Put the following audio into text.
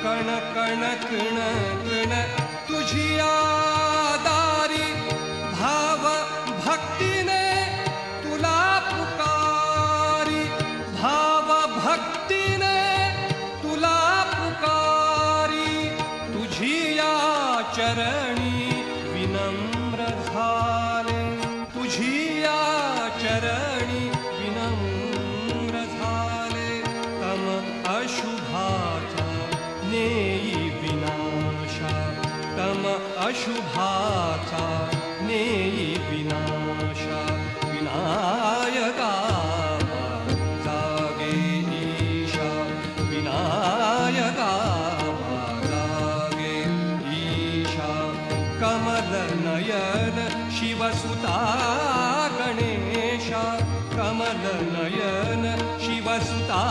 कण कण तृण तृण तुझिया दारी भाव भक्तीने तुला पुकारी भाव भक्तीने तुला पुकारी तुझिया चरणी विनम्र झाले तुझिया चरणी विनम्र झाले तम अशुभाचा नेई विनाशा तम अशुभाचा नेई विनाशा विनायका जागे ईशा विनायका जागे ईशा कमल नयन शिवसुता गणेशा कमल नयन शिवसुता